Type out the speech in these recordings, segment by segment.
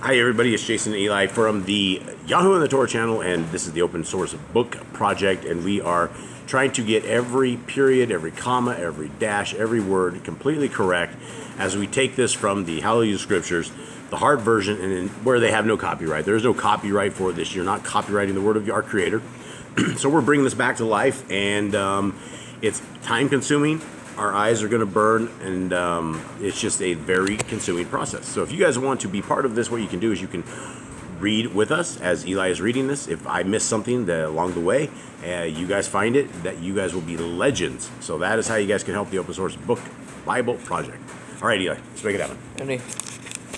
Hi everybody, it's Jason and Eli from the Yahoo and the Torah channel, and this is the open source book project, and we are trying to get every period, every comma, every dash, every word completely correct as we take this from the Yah Scriptures, the hard version, and where they have no copyright. There's no copyright for this. You're not copyrighting the word of our Creator. So we're bringing this back to life, and it's time consuming. Our eyes are going to burn, and it's just a very consuming process. So if you guys want to be part of this, what you can do is you can read with us as Eli is reading this. If I miss something along the way, you guys find it, that you guys will be legends. So that is how you guys can help the open source book Bible project. All right, Eli, let's make it happen. Ready?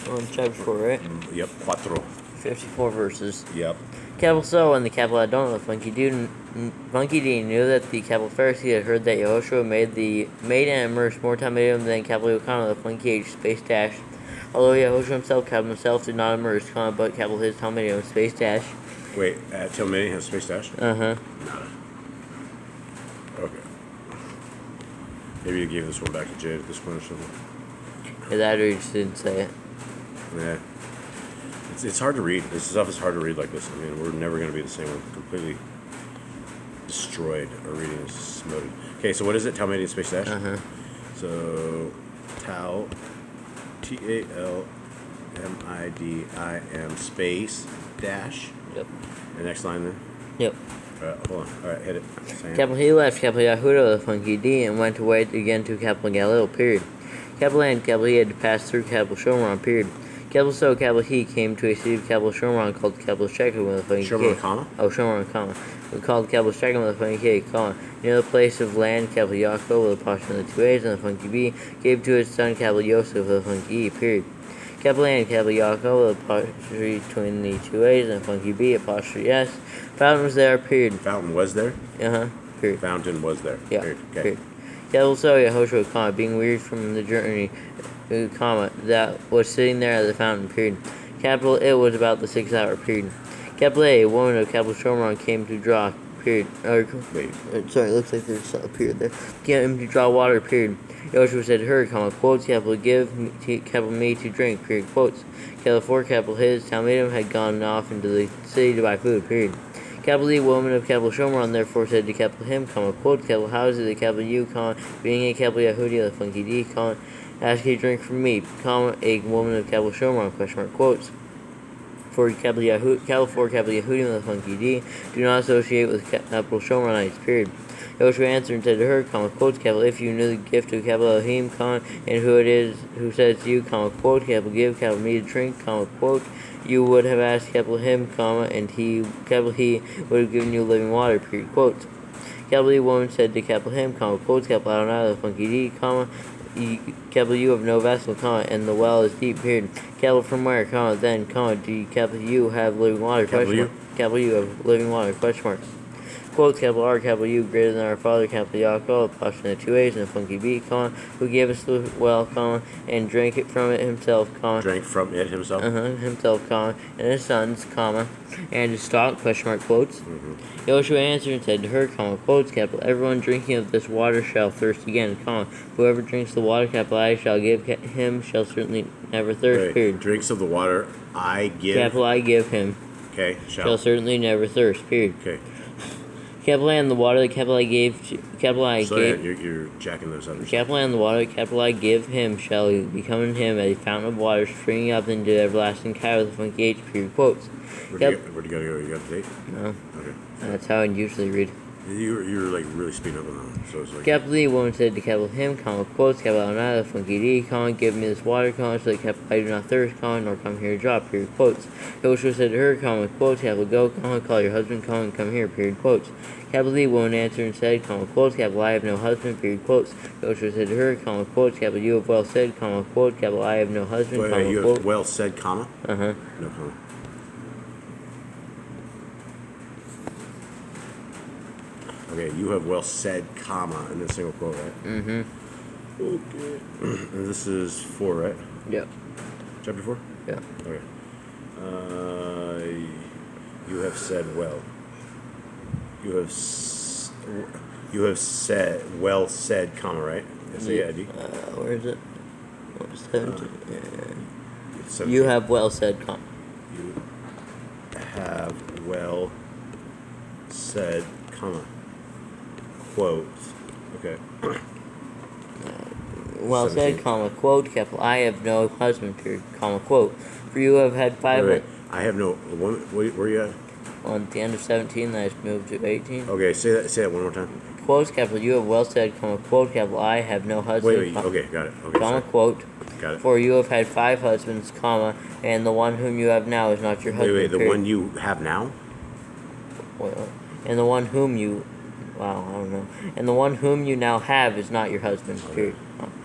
We're on chapter 4, right? Yep, 4. 54 verses. Yep. Capital So and the capital I don't know. Funky D knew that the capital Pharisee had heard that Yehoshua made and immersed more Talmudim than capital YO'HANAN, the Funky H space dash. Although Yehoshua himself did not immerse, but capital his Talmudim space dash. Wait, Talmudim has space dash? Uh-huh. Okay. Maybe you gave this one back to Jade at this point or something. Yeah, that or you just didn't say it. Yeah. It's hard to read. This stuff is hard to read like this. I mean, we're never going to be the same. We're completely destroyed. Our reading is smoted. Okay, so what is it? Talmudim space dash? Uh-huh. So, Tal, Talmidim space dash. Yep. The next line then? Yep. Alright, hold on. Alright, hit it. Capital he left capital Yahudah, the Funky D, and went away again to capital Galileo, period. Capital and capital he had to pass through capital Shomron, period. Capital So, capital he came to a city of capital Shomron called capital Shechem with a funny Shomron, comma? Oh, Shomron, comma. We called capital Shechem with a funny K, comma. Near the place of land, capital Yaakov with a portion of the 2 A's and the funky B gave to his son capital Yosef with a funky E, period. Capital A and capital Yaakov with a apostrophe between the 2 A's and the funky B, apostrophe S. Fountain was there, period. Fountain was there? Uh-huh, period. Fountain was there. Yeah, period. Okay. Period. Capital So, Yehoshua, comma, being wearied from the journey, comma, that was sitting there at the fountain, period. Capital It was about the 6th hour, period. Capital A woman of capital Shomron came to draw, period. Wait. Sorry, it looks like there's a period there. Came to draw water, period. Joshua said to her, comma, quotes, capital give, capital me to drink, period, quotes. Capital 4, capital his, Talmudim had gone off into the city to buy food, period. Capital E, woman of capital Shomron, therefore said to capital him, comma, quote, capital how is it the capital U, comma, being a capital Yehudi, the funky D, comma, ask a drink from me, comma, a woman of capital Shomron, question mark, quotes. For capital Yehudi, the funky D, do not associate with capital Shomronites, period. Joshua answered and said to her, comma, quotes, capital, if you knew the gift of capital Elohim, comma, and who it is who says to you, comma, quote, capital give, capital me to drink, comma, quote, you would have asked capital him, comma, and capital he would have given you living water, period, quotes. Capital E woman said to capital him, comma, quotes, capital Adonai, the funky D, comma, capital U have no vessel, comma, and the well is deep, period. Capital from where, comma, then, comma, do capital U have living water, question mark. Capital U have living water, question mark. Quotes, capital R, capital U, greater than our father, capital Yaakov, apostrophe the 2 A's and the funky B, comma, who gave us the well, comma, and drank it from it himself, comma. Drank from it himself? Himself, comma, and his sons, comma, and his stock, question mark, quotes. Joshua answered and said to her, comma, quotes, capital, everyone drinking of this water shall thirst again, comma, whoever drinks the water, capital I shall give him, shall certainly never thirst, period. Drinks of the water I give. Capital I give him. Okay, shall certainly never thirst, period. Okay. Capital A and the water, the capital I gave to, capital I so gave. You're jacking those up. Capital A and the water, capital I give him, shall become in him a fountain of water springing up into everlasting Kai with a funky H, period, quotes. Where'd you gotta go? You got the date? No. Okay. That's how I usually read. You're like really speeding up on that one. So it's like. Capital E, woman said to capital him, comma, quotes, capital Adonai, the funky D, comma, give me this water, comma, so that capital I do not thirst, comma, nor come here to draw, period, quotes. Joshua said to her, comma, quotes, capital go, comma, call your husband, comma, and come here, period, quotes. Capital E, woman answered and said, comma, quotes, capital I have no husband, period, quotes. Joshua said to her, comma, quotes, capital you have well said, comma, quote, capital I have no husband, Wait, comma, you quote. have well said, comma? Uh-huh. No comma. Okay, you have well said, comma, in this single quote, right? Mm-hmm. Okay. And this is 4, right? Yep. Chapter 4? Yeah. Okay. You have said well. You have said well said, comma, right? S-A-I-D. Where is it? What was 17? 17. You have well said, comma. You have well said, comma, quotes. Okay. Well 17. said, comma, quote, capital I have no husband, period, comma, quote. For you have had five. Wait. I have no. Where you at? On the end of 17, then I moved to 18. Okay, say that one more time. Quotes, capital you have well said, comma, quote, capital I have no husband. Wait. Okay, got it. Okay, comma, sorry. quote. Got it. For you have had 5 husbands, comma, and the one whom you have now is not your husband. Wait. The period. one you have now? Well, and the one whom you. Wow, I don't know. And the one whom you now have is not your husband. Period.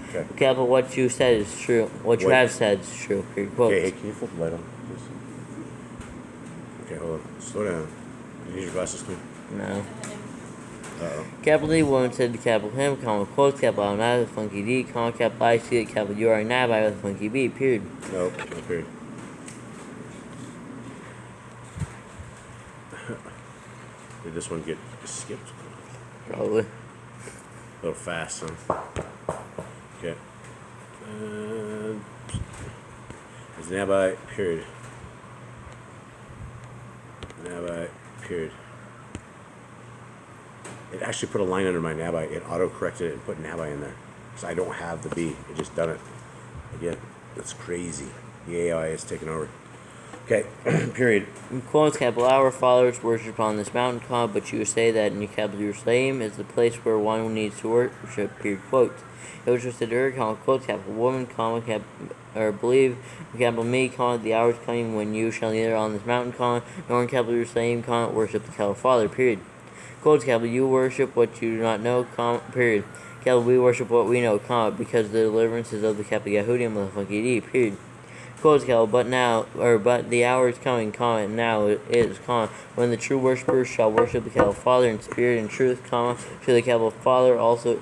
Okay. Capital what you said is true. What you have said is true. Period. Quote. Okay, hey, can you flip the light on, please? Okay, hold on. Slow down. You need your glasses clean? No. Uh-oh. Capital D woman said to capital him, comma, quotes, capital I'm not with a funky D, comma, capital I see it, capital you are a nabbi with a funky B, period. Nope, no period. Did this one get skipped? Probably. A little fast, huh? Okay. It's nabbi, period. Nabbi, period. It actually put a line under my nabbi. It auto-corrected it and put nabbi in there. So I don't have the B. It just done it. Again, that's crazy. The AI is taking over. Okay, period. In quotes, capital our fathers worship on this mountain, comma, but you say that in capital Jerusalem is the place where one needs to worship, period, quotes. It was just a her, comma, quotes, capital woman, comma, or believe, capital me, comma, the hour is coming when you shall neither on this mountain, comma, nor in capital Jerusalem, comma, worship the capital Father, period. Quotes, capital you worship what you do not know, comma, period. Capital we worship what we know, comma, because the deliverance is of the capital Yahudim with a funky D, period. Quotes, capital, but the hour is coming, comma, and now it is, comma, when the true worshippers shall worship the capital Father in spirit and truth, comma, to the capital Father also,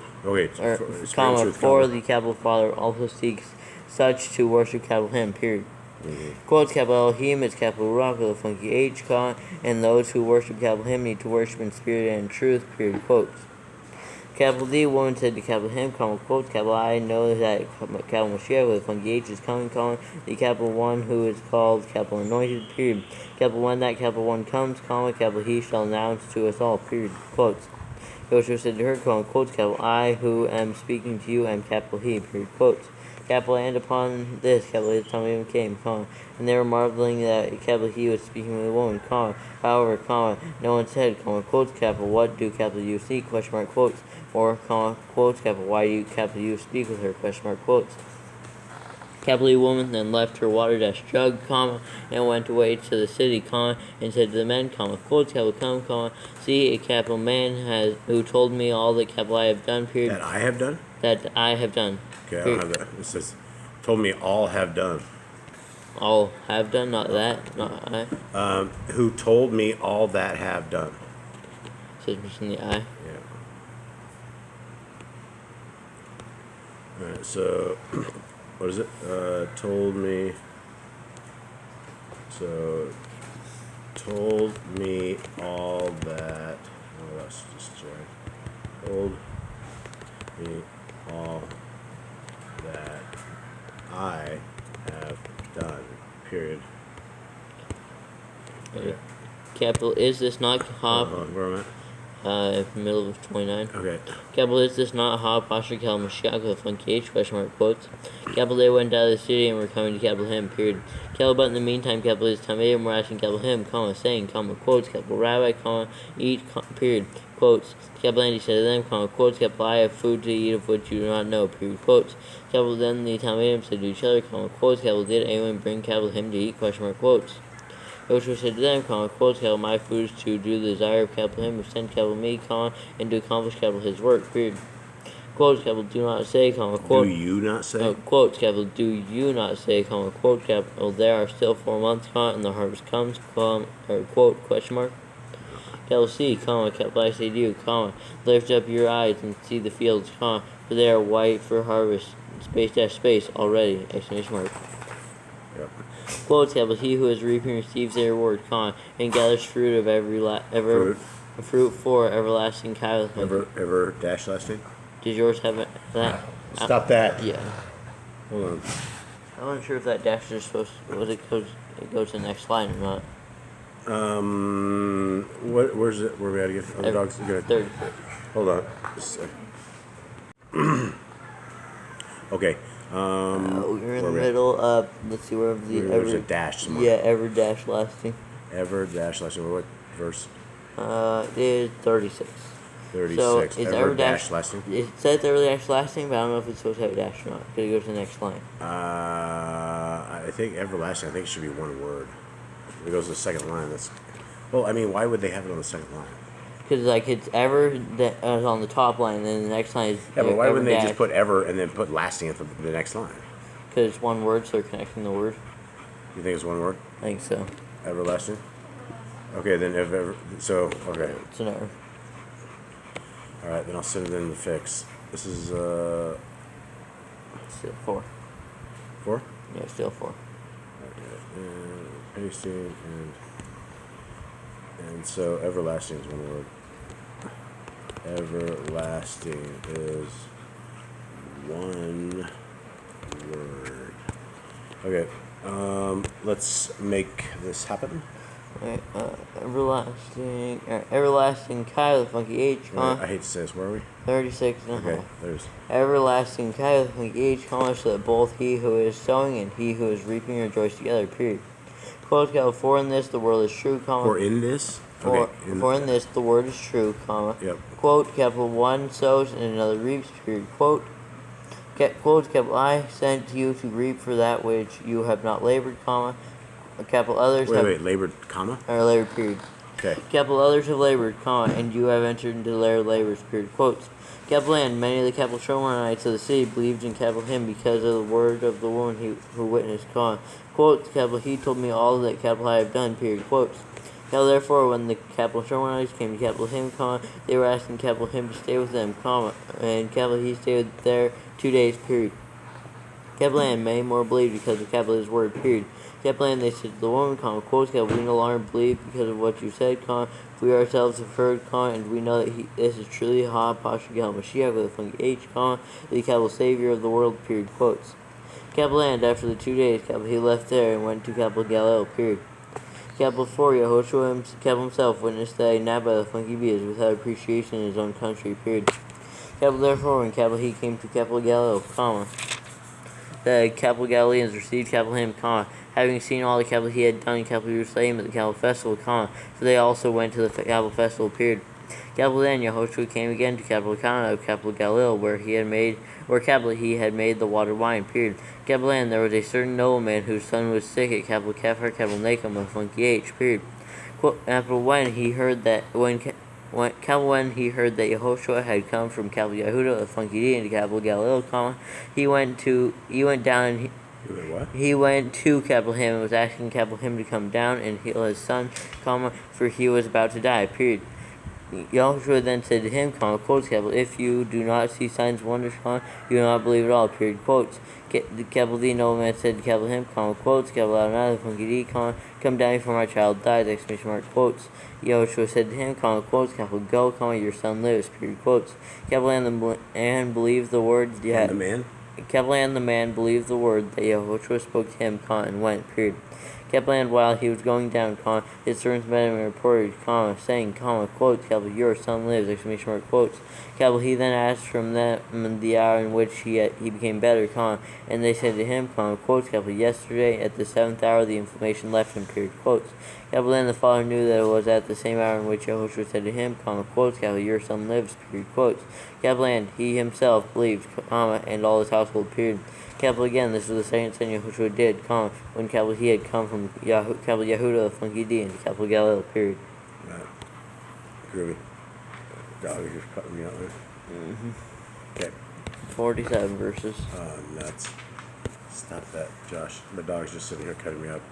comma, for the capital Father also seeks such to worship capital Him, period. Mm-hmm. Quotes, capital Elohim is capital Rock with a funky H, comma, and those who worship capital Him need to worship in spirit and in truth, period, quotes. Capital D, woman said to capital him, comma, quotes, capital I know that capital Mashiach with a funky H is coming, comma, the capital one who is called capital anointed, period. Capital when that capital one comes, comma, capital he shall announce to us all, period, quotes. Joshua said to her, comma, quotes, capital I who am speaking to you am capital he, period, quotes. Capital and upon this, capital his tongue came, comma, and they were marveling that capital he was speaking with a woman, comma, however, comma, no one said, comma, quotes, capital what do capital you seek, question mark, quotes, or, comma, quotes, capital why do you, capital you speak with her, question mark, quotes. Capital woman then left her water jug, comma, and went away to the city, comma, and said to the men, comma, quotes, capital come, comma, see a capital man who told me all that capital I have done, period. That I have done? That I have done. Okay, period. I don't have that. It says, told me all have done. All have done, not that, not I. Who told me all that have done. It says missing the I. Yeah. Alright, so, what is it? Told me, so, told me all that, oh, let's just check, told me all that I have done, period. Okay. Capital, is this not Where am I? Middle of 29. Okay. Capital, is this not Ha Pasha Cal Mashiach with a funky H, question mark, quotes. Capital, they went out of the city and were coming to capital him, period. Capital, but in the meantime, capital is Tamadim were asking capital him, comma, saying, comma, quotes, capital Rabbi, comma, eat, period, quotes. Capital Andy said to them, comma, quotes, capital I have food to eat of which you do not know, period, quotes. Capital then the Tamadim said to each other, comma, quotes, capital did anyone bring capital him to eat, question mark, quotes. Joshua said to them, comma, quotes, capital my food is to do the desire of capital him who sent capital me, comma, and to accomplish capital his work, period. Quotes, capital do not say, comma, quote. Do you not say? Quotes, capital do you not say, comma, quote, capital there are still 4 months, comma, and the harvest comes, comma, or quote, question mark. Capital C, comma, capital I say to you, comma, lift up your eyes and see the fields, comma, for they are white for harvest, space dash space, already, exclamation mark. Yep. Quotes, capital he who is reaping receives a reward, comma, and gathers fruit of fruit for everlasting kind. Ever dash last name? Does yours have that? Stop that. Yeah. Hold on. I'm not sure if that dash is supposed to, it goes to the next line or not. Where's it? Where are we at again? Oh, the dog's good. 36. Hold on. Just a sec. Okay. You're in the middle of, let's see, wherever the There's a dash somewhere. Yeah, ever dash lasting. Ever dash lasting. What verse? It is 36. 36. So it's ever dash lasting. It says ever dash lasting, but I don't know if it's supposed to have a dash or not. Because it goes to the next line. I think everlasting. I think it should be one word. It goes to the second line. That's. Well, I mean, why would they have it on the second line? Because like it's ever that is on the top line, and then the next line is. Yeah, but why wouldn't they dash. just put ever and then put lasting at the next line? Because it's one word, so they're connecting the word. You think it's one word? I think so. Everlasting. Okay, then if ever. So okay. It's an error. All right, then I'll send it in the fix. This is Still 4. 4. Yeah, still 4. Okay, and pasting and so everlasting is one word. Everlasting is one word. Okay, let's make this happen. Alright, everlasting Kai with the funky H, I hate to say this, where are we? 36 and a Okay, half. there's. Everlasting Kai with the funky H, so that both he who is sowing and he who is reaping rejoice together, period. Quote, for in this the word is true, For in this? For in this the word is true, Yep. Quote, one sows and another reaps, period. Quote, I sent you to reap for that which you have not labored, others Wait, labored, comma? Or labored, period. Okay. Others have labored, and you have entered into their labors, period. Quotes. And many of the Shomronites of the city believed in him because of the word of the woman who witnessed, Quotes, he told me all that I have done, period. Quotes. Therefore, when the Shomronites came to him, they were asking him to stay with them, and he stayed there 2 days, period. Many more believed because of his word, period. They said to the woman, quotes, we no longer believe because of what you said, we ourselves have heard, and we know that this is truly Pasha Mashiach with a funky H, the Savior of the world, period. Quotes. After the 2 days, he left there and went to Galilee, period. 4, Yehoshua himself witnessed that a Nabba the funky bee is without appreciation in his own country, period. Therefore, when he came to Galilee, the Galileans received him, having seen all the he had done in Jerusalem at the festival, so they also went to the festival, period. Then Yehoshua came again to Cana of Galilee, where he had made the water wine, period. There was a certain nobleman whose son was sick at Kefar Nacum with funky H, period. When he heard that Yehoshua had come from Yehuda of funky D into Galilee, he went down and he went to him and was asking him to come down and heal his son, for he was about to die, period. Yahushua then said to him, quotes, if you do not see signs and wonders, you do not believe at all, period. Quotes. The nobleman said to him, quotes, come down before my child dies, exclamation mark, quotes. Yahushua said to him, quotes, go, your son lives, period. Quotes. And the man believed the words, And the man? And the man believed the word that Yahushua spoke to him, and went, period. While he was going down, his servants met him and reported, saying, quotes, your son lives, exclamation mark, quotes. He then asked from them the hour in which he became better, and they said to him, quotes, yesterday at the 7th hour the inflammation left him, period. Quotes. Then the father knew that it was at the same hour in which Yahushua said to him, quotes, your son lives, period. Quotes. He himself believed, and all his household, period. Again, this was the second thing Yahushua did, when he had come from Yehuda of funky D into Galilee, period. Right. Groovy. Dog is just cutting me out there. Okay. 47 verses. Oh, nuts. Stop that, Josh. My dog's just sitting here cutting me up.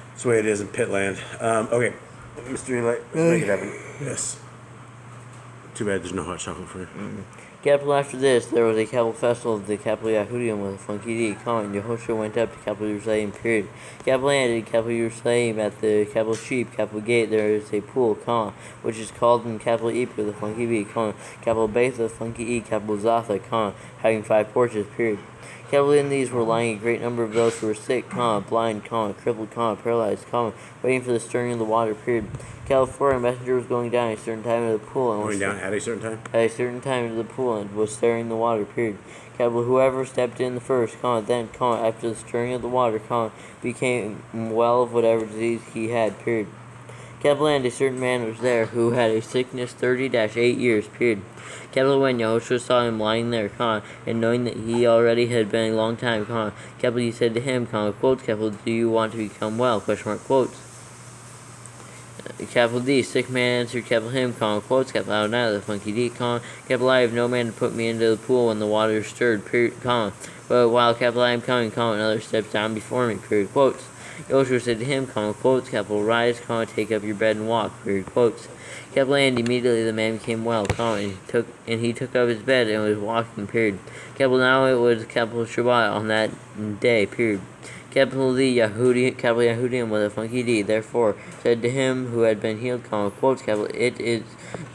That's the way it is in Pitland. Okay. Mystery Light, let's make it happen. Yes. Too bad there's no hot chocolate for you. After this, there was a festival of the Yahudim with a funky D, and Yehoshua went up to Jerusalem, period. In Jerusalem at the sheep, gate, there is a pool, which is called in Ep with a funky B, Beth with a funky E, Zatha, having 5 porches, period. Capital in these were lying a great number of those who were sick, blind, crippled, paralyzed, waiting for the stirring of the water, period. Capital 4, a messenger was going down at a certain time into the pool. And Going down at a certain time? At a certain time into the pool and was stirring the water, period. Capital whoever stepped in the first, then, after the stirring of the water, became well of whatever disease he had, period. Capital and a certain man was there who had a sickness 30-8 years, period. Capital when Yahushua saw him lying there, and knowing that he already had been a long time, capital he said to him, quotes, capital, do you want to become well, quotes. Capital D, sick man answered, capital him, quotes, capital out now, the funky D, capital I have no man to put me into the pool when the water is stirred, period, but while capital I am coming, another steps down before me, period, quotes. Yahushua said to him, quotes, capital rise, take up your bed and walk, period, quotes. Capital and immediately the man became well, and he took up his bed and was walking, period. Capital now it was capital Shabbat on that day, period. Capital D, capital Yahudim with a funky D, therefore said to him who had been healed, quotes, capital, it is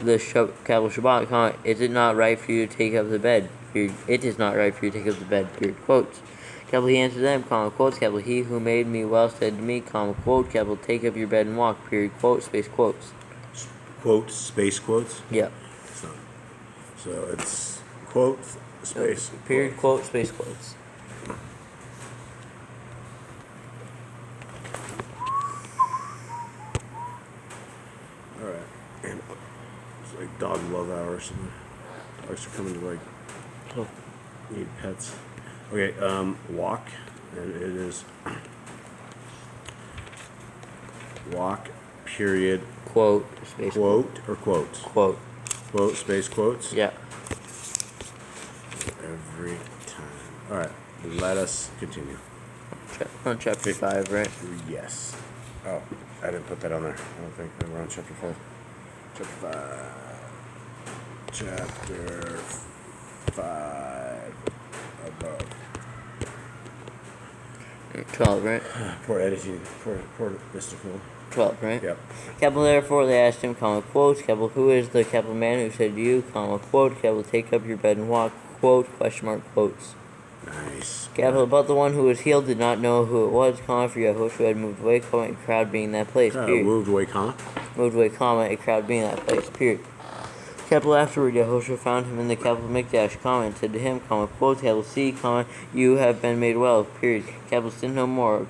the capital Shabbat, is it not right for you to take up the bed, period. It is not right for you to take up the bed, period, quotes. Capital he answered them, quotes, capital he who made me well said to me, quote, capital take up your bed and walk, period, quote, space quotes. Quotes, space quotes? Yeah. So it's quote, space. Period, quote, space quotes. Alright. And it's like dog love hours. Dogs are coming to need pets. Okay, walk. And it is walk, period. Quote, space quote, or quotes? Quote. Quote, space quotes? Yeah. Every time. Alright, let us continue. On chapter 5, right? Yes. Oh, I didn't put that on there. I don't think. We're on chapter 5. Chapter 5. Above. 12, right? Poor editing. Poor Mr. Cool. 12, right? Yep. Capital therefore they asked him, quotes, capital who is the capital man who said to you, quote, capital take up your bed and walk, quote, quotes. Nice. Capital about the one who was healed did not know who it was, for Yahushua had moved away, a crowd being in that place, period. Moved away, a crowd being in that place, period. Capital afterward, Yahushua found him in the capital Mikdash, and said to him, quote, capital see, you have been made well, period. Capital sin no more,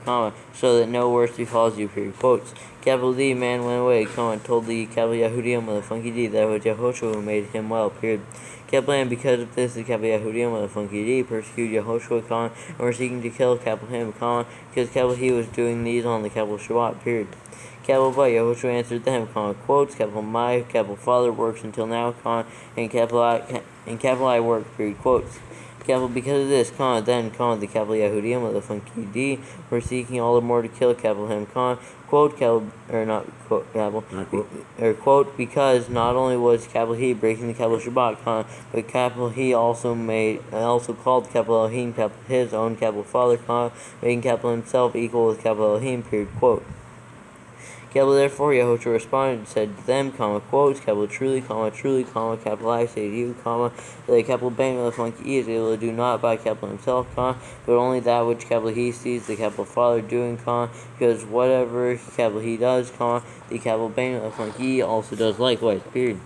so that no worse befalls you, period. Quotes. Capital D, man went away, and told the capital Yahudim with a funky D that it was Yahushua who made him well, period. Capital and because of this, the capital Yahudim with a funky D persecuted Yahushua, and were seeking to kill capital him, because capital he was doing these on the capital Shabbat, period. Capital but Yahushua answered them, quotes, capital my, capital Father works until now, and capital I work, period, quotes. Capital because of this, then, the capital Yahudim with a funky D were seeking all the more to kill capital him, quote, capital, or not quote, capital, or quote, because not only was capital he breaking the capital Shabbat, but capital he also called capital Elohim, capital his own capital Father, making capital himself equal with capital Elohim, period, quote. Capital therefore Yahushua responded and said to them, quotes, capital truly, capital I say to you, that the capital bang of the funky E is able to do not by capital himself, but only that which capital he sees the capital Father doing, because whatever capital he does, the capital bang of the funky E also does likewise, period.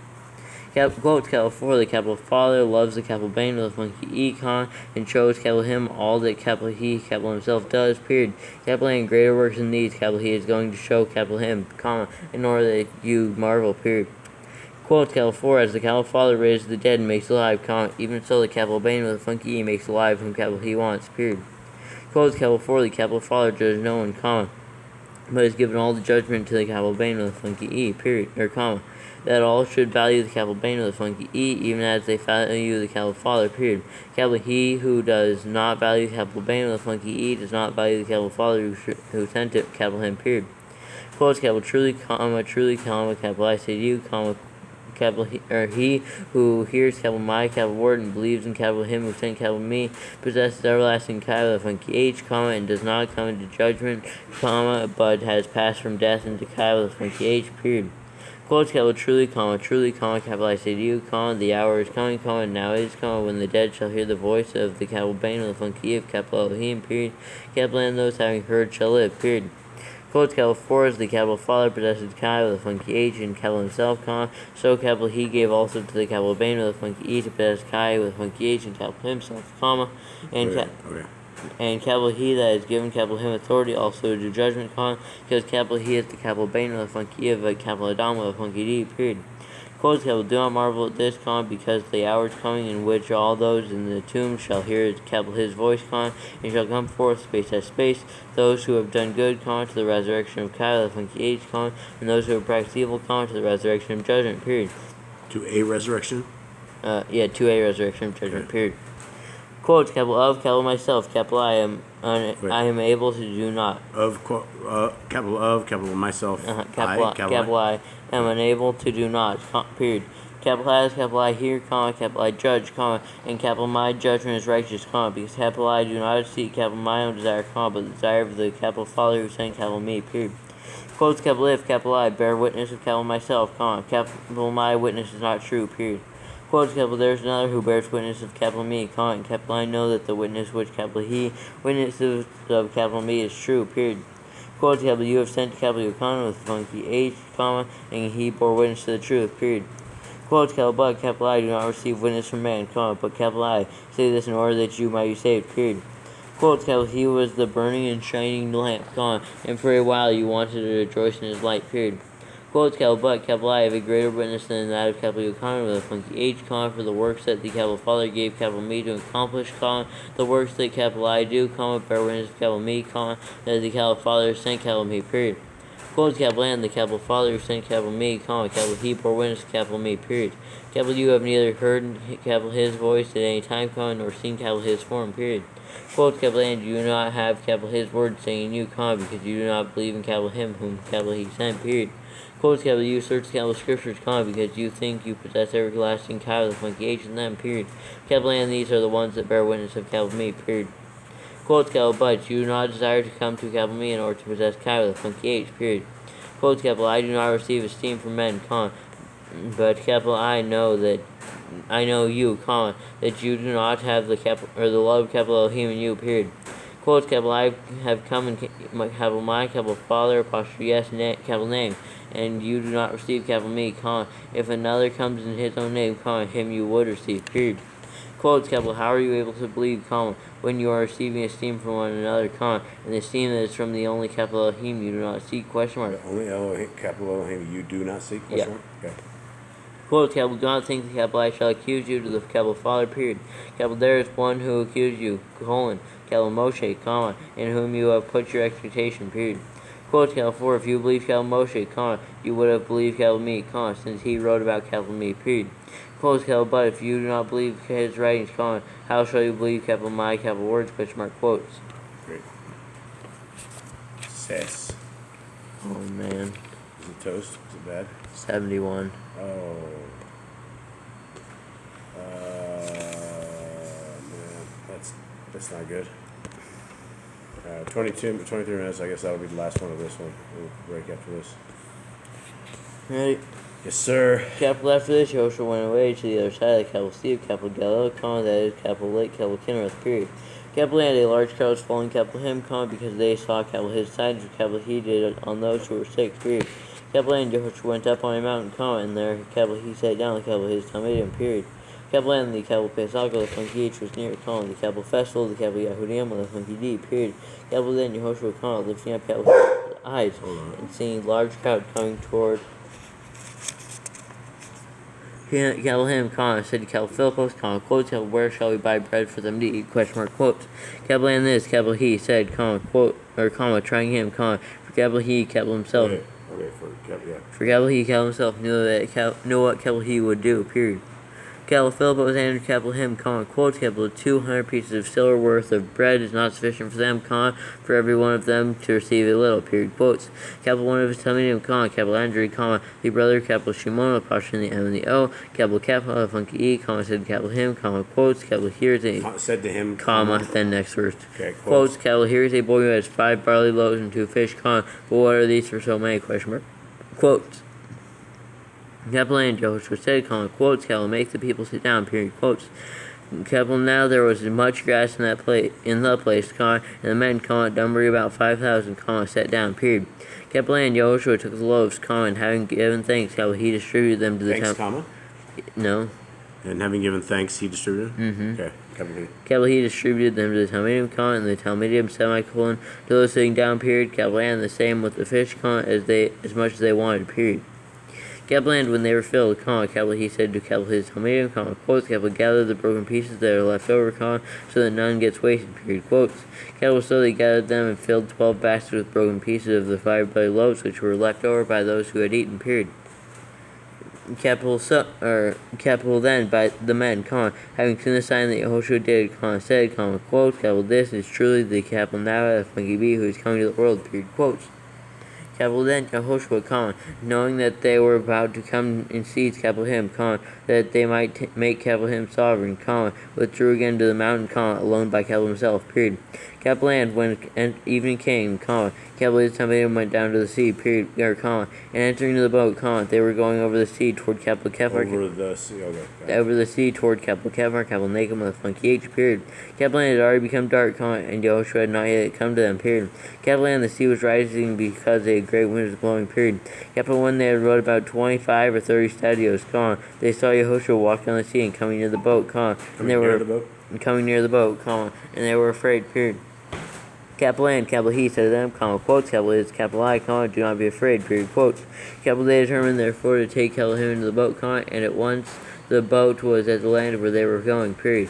Quotes, capital 4, the capital Father loves the capital bane of the funky E, and shows capital him all that capital he, capital himself does, period. Capital and greater works than these, capital he is going to show capital him, in order that you marvel, period. Quotes, capital 4, as the capital Father raises the dead and makes alive, even so the capital bane of the funky E makes alive whom capital he wants, period. Quotes, capital 4, the capital Father judges no one, but has given all the judgment to the capital bane of the funky E, period, or that all should value the capital bane of the funky E, even as they value the capital Father, period. Capital he who does not value the capital bane of the funky E does not value the capital Father who sent it, capital him, period. Quotes, capital truly, capital I say to you, capital he who hears capital my, capital word, and believes in capital him who sent capital me, possesses everlasting capital funky H, and does not come into judgment, but has passed from death into capital funky H, period. Quotes, capital, truly, capital, I say to you, the hour is coming, and now is coming, when the dead shall hear the voice of the capital Bane of the funky Eve, capital Elohim, period. Capital, and those having heard shall live, period. Quotes, capital 4 is the capital Father possessed Kai with a funky H and capital himself, so capital he gave also to the capital Bane with a funky E to possess Kai with a funky H and capital himself, and and capital he that is given capital him authority also to do judgment, because capital he is the capital Bane with a funky E, but capital Adam with a funky D, period. Quotes, capital, do not marvel at this, because the hour is coming in which all those in the tomb shall hear capital his voice, and shall come forth space as space, those who have done good, to the resurrection of Kai, the funky H, and those who have practiced evil, to the resurrection of judgment, period. To a resurrection? To a resurrection of judgment, period. Quotes, capital myself, capital I am able to do not. Capital myself, capital I am unable to do not, period. Capital as, capital I hear, capital I judge, and capital my judgment is righteous, because capital I do not seek capital my own desire, but the desire of the capital Father who sent capital me, period. Quotes, capital if, capital I bear witness of capital myself, capital my witness is not true, period. Quotes, capital there is another who bears witness of capital me, and capital I know that the witness which capital he witnesses of capital me is true, period. Quotes, capital you have sent to capital YO'HANAN with funky H, and he bore witness to the truth, period. Quotes, but capital I do not receive witness from man, but capital I say this in order that you might be saved, period. Quotes, capital he was the burning and shining lamp, and for a while you wanted to rejoice in his light, period. Quotes, but capital I have a greater witness than that of capital YO'HANAN with a funky H, for the works that the capital Father gave capital me to accomplish, the works that capital I do, bear witness of capital me, that the capital Father sent capital me, period. Quotes, capital and the capital Father who sent capital me, capital he bore witness of capital me, period. Capital you have neither heard capital his voice at any time, nor seen capital his form, period. Quotes, capital and you do not have capital his word saying in you, because you do not believe in capital him whom capital he sent, period. Quotes, capital you search capital Scriptures, because you think you possess everlasting capital with funky H in them, period. Capital and these are the ones that bear witness of capital me, period. Quotes, capital but you do not desire to come to capital me in order to possess capital with funky H, period. Quotes, capital I do not receive esteem from men, but capital I know you, that you do not have the capital or the love of capital Elohim in you, period. Quotes, capital I have come in capital my capital Father apostrophe yes capital name, and you do not receive capital me, if another comes in his own name, him you would receive, period. Quotes, capital how are you able to believe, when you are receiving esteem from one another, and the esteem that is from the only capital Elohim you do not seek, question mark. The only Elohim, capital Elohim you do not seek, question mark? Okay. Quotes, capital do not think the capital I shall accuse you to the capital Father, period. Capital there is one who accused you, capital Moshe, in whom you have put your expectation, period. Quotes, capital 4, if you believe capital Moshe, you would have believed capital me, since he wrote about capital me, period. Quotes, capital but if you do not believe his writings, how shall you believe capital my capital words, question mark, quotes. Great. Says. Oh man. Is it toast? Is it bad? 71. Oh. Man, that's not good. 23 minutes, I guess that'll be the last one of this one. We'll break after this. Ready? Yes, sir. Capital after this, Joshua went away to the other side of the capital sea of capital Galilee, that is capital Lake, capital Kinnereth, period. Capital and a large crowd was following capital him, because they saw capital his signs, which capital he did on those who were sick, period. Capital and Joshua went up on a mountain, and there capital he sat down, the capital his Talmudim, period. Capital and the capital Pesach, the funky H was near, the capital festival, the capital Yahudim, the funky D, period. Capital then Yehoshua, lifting up capital eyes, and seeing a large crowd coming toward capital him, said to capital Philippus, quotes, capital where shall we buy bread for them to eat, question mark, quotes. Capital and this, capital he said, quote, or trying him, for capital he, capital himself. Okay, For capital he, capital himself, knew what capital he would do, period. Capital Philippus answered capital him, quotes, capital 200 pieces of silver worth of bread is not sufficient for them, for every one of them to receive a little, period, quotes. Capital one of his Talmudim, capital Andrew, the brother, capital Shimon, apostrophe in the M and the O, capital funky E, said capital him, quotes, capital here is a, said to him, then next verse. Okay, quotes, capital here is a boy who has 5 barley loaves and 2 fish, but what are these for so many, question mark, quotes. Capital A, and Jehoshua said, quotes, capital, make the people sit down, period, quotes. Capital, now there was much grass in the place, and the men, numbering about 5,000, sat down, period. Capital A, and Jehoshua took the loaves, and having given thanks, capital, he distributed them to the temple. No. And having given thanks, he distributed? Mm-hmm. Okay. Capital, he distributed them to the Talmudim, and the Talmudim, semicolon, to those sitting down, period. Capital, and the same with the fish, as much as they wanted, period. Capital, and when they were filled, capital, he said to capital his Talmudim, quotes, capital, gather the broken pieces that are left over, so that none gets wasted, period, quotes. Capital, so they gathered them and filled 12 baskets with broken pieces of the 5 barley loaves, which were left over by those who had eaten, period. Capital then by the men, having seen the sign that Yehoshua did, said, quotes, capital, this is truly the capital now of Funky B who is coming to the world, period, quotes. Capital then Yehoshua, knowing that they were about to come in siege, capital him, that they might make capital him sovereign, withdrew again to the mountain, alone by capital himself, period. Capital, and when evening came, capital his Talmudim went down to the sea, period, and entering the boat, they were going over the sea toward capital Kephar. Over the sea, okay. Over the sea toward capital Kephar, capital Nacum with a funky H, period. Capital had already become dark, and Yehoshua had not yet come to them, period. Capital, and the sea was rising because a great wind was blowing, period. Capital, when they had rowed about 25 or 30 stadios, they saw Yehoshua walk down the sea and coming near the boat, and they were coming near the boat, and they were afraid, period. Capital A, and capital he said to them, quotes, capital is capital I, do not be afraid, period, quotes. Capital they determined therefore to take capital him into the boat, and at once the boat was at the land where they were going, period.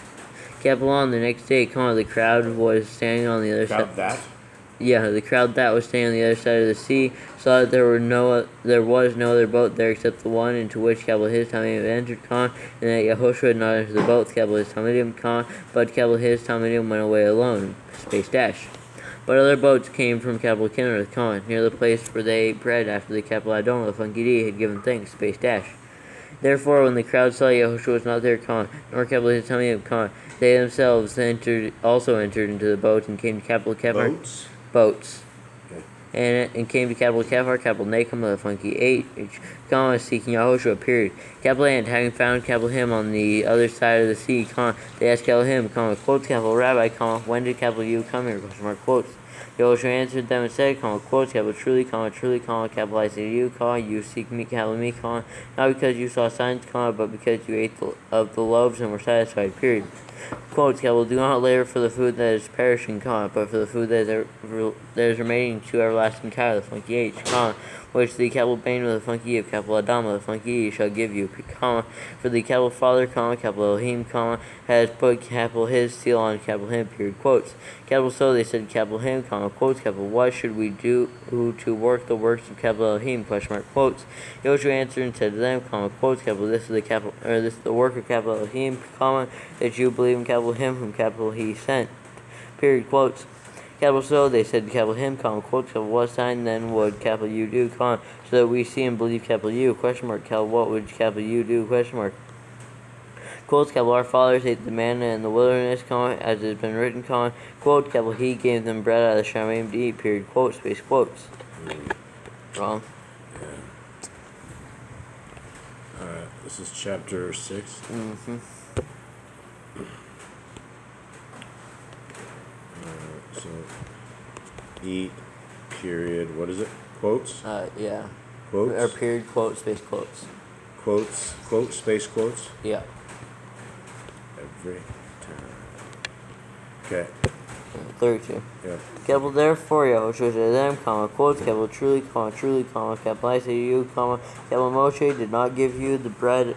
Capital on the next day, the crowd was standing on the other side. Yeah, the crowd that was standing on the other side of the sea saw that there was no other boat there except the one into which capital his Talmudim had entered, and that Yehoshua had not entered the boat, capital his Talmudim, but capital his Talmudim went away alone, space dash. But other boats came from capital Kinnereth, near the place where they ate bread after the capital Adon, the funky D, had given thanks, space dash. Therefore, when the crowd saw Yehoshua was not there, nor capital his Talmudim, they themselves also entered into the boats and came to capital Kephar. Boats. Okay. And came to capital Kephar, capital Nacum, the funky H, seeking Yehoshua, period. Capital and having found capital him on the other side of the sea, they asked capital him, quotes, capital Rabbi, when did capital you come here, quotes. Yehoshua answered them and said, quotes, capital truly, capital I say to you, you seek me, capital me, not because you saw signs, but because you ate of the loaves and were satisfied, period. Quotes, capital, do not labor for the food that is perishing, but for the food that is remaining to everlasting, the funky H, which the capital Bane with the funky of capital Adama, the funky E, shall give you, for the capital Father, capital Elohim, has put capital his seal on capital him, period, quotes. Capital so they said capital him, quotes, capital what should we do to work the works of capital Elohim, quotes. Yehoshua answered and said to them, quotes, capital this is the work of capital Elohim, that you believe in capital him whom capital he sent, period, quotes. Capital so they said to capital him, quotes, capital what sign then would capital you do, so that we see and believe capital you, capital what would capital you do, quotes, capital our fathers ate the manna in the wilderness, as it has been written, quote, capital he gave them bread out of the Shamayim to eat, period, quote, space quotes. Wrong. Yeah. This is chapter 6. Mm-hmm. So, eat, period, what is it? Quotes? Yeah. Quotes? Or period, quote, space quotes. Quotes, quote, space quotes? Yeah. Every time. Okay. 32. Yeah. Capital therefore, Yehoshua said to them, quotes, capital truly, capital I say to you, capital Moshe did not give you the bread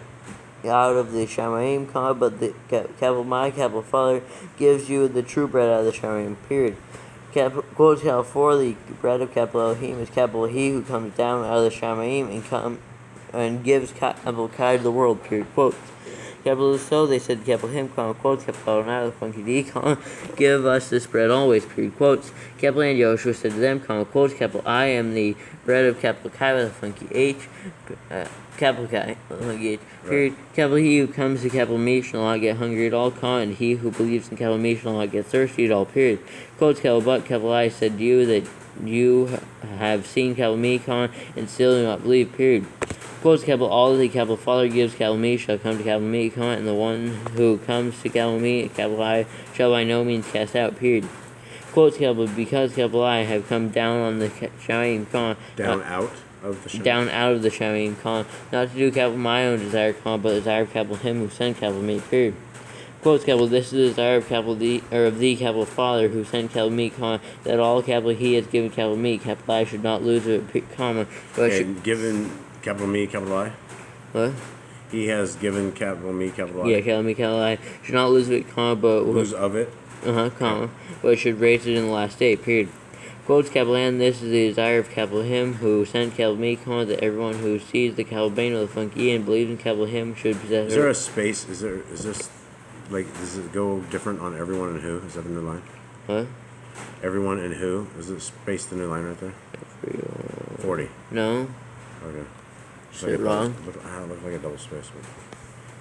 out of the Shamayim, but the capital my capital Father gives you the true bread out of the Shamayim, period. Quotes, capital for the bread of capital Elohim is capital he who comes down out of the Shamayim and gives capital Kai to the world, period. Quotes. Capital so they said capital him, quotes, capital now the funky D, give us this bread always, period, quotes. Capital and Yehoshua said to them, quotes, capital I am the bread of capital Kai with a funky H, capital Kai, funky H, period. Right. Capital he who comes to capital me shall not get hungry at all, and he who believes in capital me shall not get thirsty at all, period. Quotes, capital but capital I said to you that you have seen capital me, and still do not believe, period. Quotes capital all the capital Father gives capital me shall come to capital me, comma, and the one who comes to capital me, capital I, shall by no means cast out, period. Quotes capital because capital I have come down on the Shamayim, comma, Down out of the Shamayim. down out of the Shamayim, comma, not to do capital my own desire, comma, but the desire of capital him who sent capital me, period. Quotes capital this is the desire of capital the capital Father who sent capital me, comma, that all capital he has given capital me, capital I should not lose it, comma, but And given capital me, capital I. what? He has given capital me, capital I. Yeah, capital me, capital I should not lose it, comma, but Lose of it. comma, but should raise it in the last day, period. Quotes capital and this is the desire of capital him who sent capital me, comma, that everyone who sees the capital bane of the funky and believes in capital him should possess. Is there a space? Is this like, does it go different on everyone and who? Is that the new line? What? Everyone and who? Is it space the new line right there? 40. No. Okay. Is it wrong? Look like a double space, but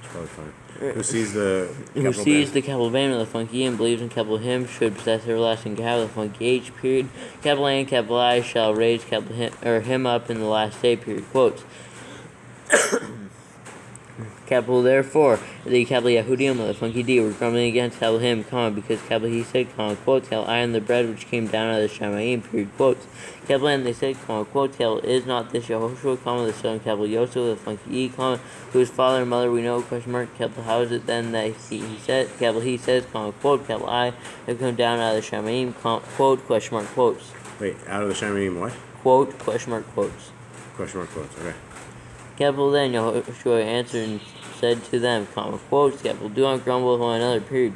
it's probably fine. Who sees the Who sees the capital bane of the funky and believes in capital him should possess everlasting capital the funky H, period. Capital A and capital I shall raise capital him up in the last day, period. Quotes. Capital therefore, the capital Yahudim of the funky D were grumbling against capital him, comma, because capital he said, comma, quotes, capital I am the bread which came down out of the Shamayim, period, quotes. Capital and they said, comma, quotes, capital is not this Yehoshua, comma, the son of capital Yosef of the funky E, comma, whose father and mother we know, question mark, capital how is it then that he said, capital he says, comma, quote, capital I have come down out of the Shamayim, quote, question mark, quotes. Wait, out of the Shamayim what? Quote, question mark, quotes. Question mark quotes, okay. Capital then Yehoshua answered and said to them, comma, quotes, capital, do not grumble with one another, period.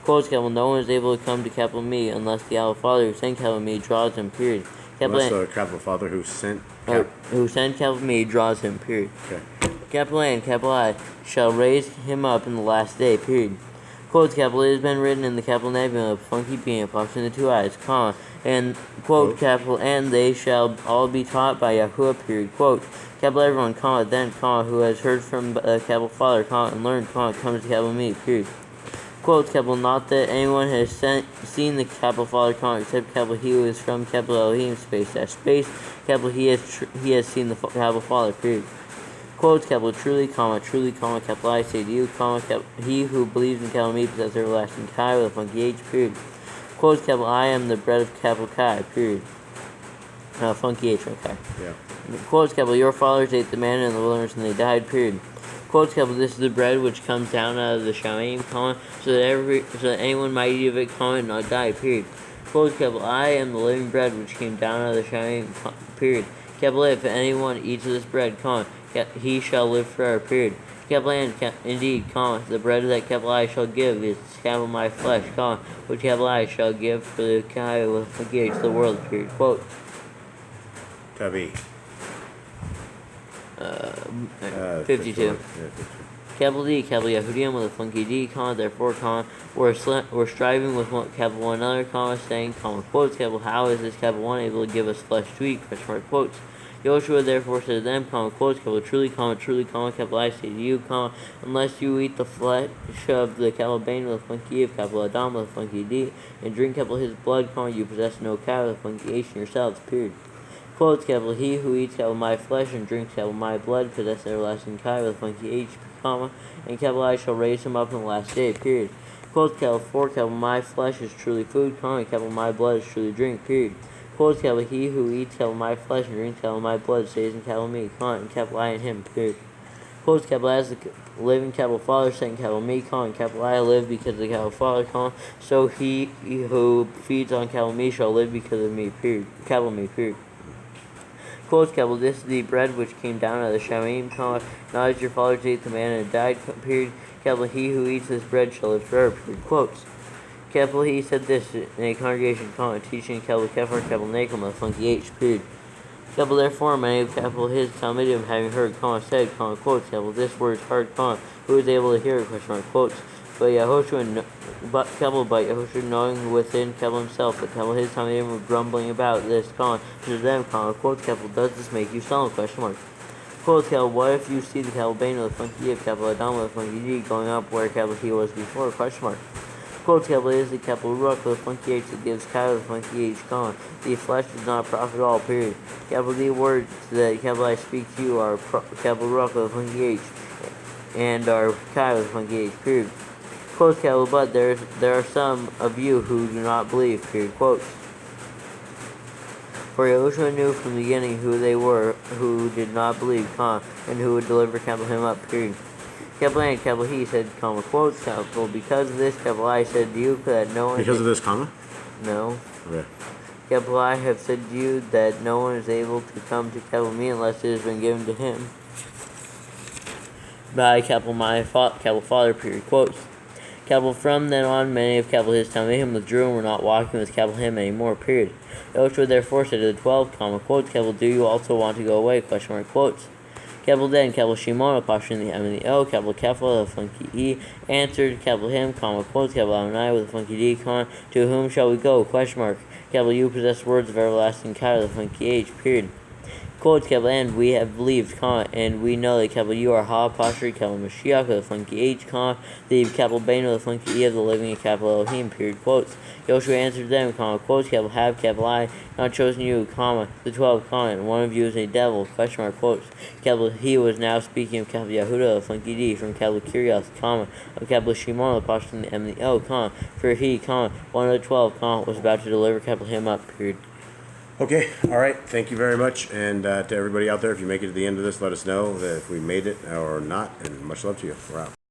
Quotes, capital, no one is able to come to capital me unless the Abba Father who sent capital me draws him, period. Capital Unless the capital Father who sent capital me draws him, period. Okay. Capital A and capital I shall raise him up in the last day, period. Quotes, capital, it has been written in the capital nebula of funky being pops in the two eyes, comma, and quote, capital, and they shall all be taught by Yahuwah, period, quote. Capital everyone, comma, then, comma, who has heard from capital Father, comma, and learned, comma, comes to capital me, period. Quotes, capital, not that anyone has seen the capital Father, comma, except capital he who is from capital Elohim, space, dash, space, capital he has seen the capital Father, period. Quotes, capital, truly, comma, capital I say to you, comma, he who believes in capital me possesses everlasting Kai with a funky H, period. Quotes, capital, I am the bread of capital Kai, period. Funky H, okay. Yeah. Quotes, capital, your fathers ate the manna in the wilderness and they died, period. Quotes, capital, this is the bread which comes down out of the Shamayim, comma, so that anyone might eat of it, comma, and not die, period. Quotes, capital, I am the living bread which came down out of the Shamayim, period. Capital, if anyone eats of this bread, comma, he shall live forever, period. Capital and indeed, comma, the bread that capital I shall give is capital my flesh, comma, which capital I shall give for the Kai with the gates of the world, period. Quote. Tavi. 52. Capital D, capital Yahudim with a funky D, comma, therefore, comma, we're striving with capital one another, comma, saying, comma, quotes, capital, how is this capital one able to give us flesh to eat, question mark, quotes. Yoshua therefore said to them, comma, quotes, capital, truly, comma, capital I say to you, comma, unless you eat the flesh of the capital Bane with a funky of capital Adam with a funky D, and drink capital his blood, comma, you possess no cow with a funky H in yourselves, period. Quotes, capital, he who eats capital my flesh and drinks capital my blood possesses everlasting Kai with a funky H, comma, and capital I shall raise him up in the last day, period. Quotes, capital, for capital my flesh is truly food, comma, and capital my blood is truly drink, period. Quotes, capital, he who eats capital my flesh and drinks capital my blood stays in capital me, comma, and capital I in him, period. Quotes, capital, as the living capital Father sent capital me, comma, and capital I live because of the capital Father, comma, so he who feeds on capital me shall live because of me, period. Capital me, period. Quotes, capital, this is the bread which came down out of the Shamayim, comma, not as your fathers ate the manna and died, period. Capital, he who eats this bread shall live forever, period. Quotes. Capital, he said this in a congregation, comma, teaching capital Kepher, capital Nacum, a funky H, period. Capital, therefore, many of capital his Talmudim having heard, comma, said, comma, quotes, capital, this word is hard, comma, who is able to hear it, question mark, quotes. But Yahushua knowing within capital himself that capital his Talmudim were grumbling about this, comma, to them, comma, quotes, capital, does this make you solemn, question mark. Quotes, capital, what if you see the capital Bane of the funky of capital Adam with the funky D going up where capital he was before, question mark. Quotes capital is the capital Ruach with funky H that gives Kyle the funky H, comma. The flesh does not profit at all, period. Capital D words that capital I speak to you are capital Ruach with funky H and are Kyle with funky H, period. Quotes capital but there are some of you who do not believe, period. Quotes. For Yahushua knew from the beginning who they were who did not believe, comma, and who would deliver capital him up, period. Capital A and capital he said, comma, quotes, capital, because of this, capital I said to you that no one... Because of this, comma? No. Okay. Capital I have said to you that no one is able to come to capital me unless it has been given to him by capital my capital father, period. Quotes. Capital from then on, many of capital his Talmidim withdrew and were not walking with capital him anymore, period. Yahushua therefore said to the 12, comma, quotes, capital, do you also want to go away, question mark, quotes. Capital then, capital Shimon, apostrophe the M and the O, capital Kepha, the funky E, answered, capital him, comma, quotes, capital Adonai with a funky D, comma, to whom shall we go, question mark, capital you possess words of everlasting Kyle, the funky H, period. Quotes, capital and we have believed, comma, and we know that capital you are Ha, apostrophe, capital Mashiach, with a funky H, comma, the capital Bane with a funky E of the living and capital Elohim, period. Quotes. Yoshua answered them, comma, quotes, capital have, capital I, not chosen you, comma, the 12, comma, and one of you is a devil, question mark, quotes. Capital he was now speaking of capital Yehuda, of funky D, from capital Kyrios, comma, of capital Shimon, apostrophe the M and the O, comma, for he, comma, one of the 12, comma, was about to deliver capital him up, period. Okay, all right. Thank you very much. And to everybody out there, if you make it to the end of this, let us know if we made it or not. And much love to you. We're out.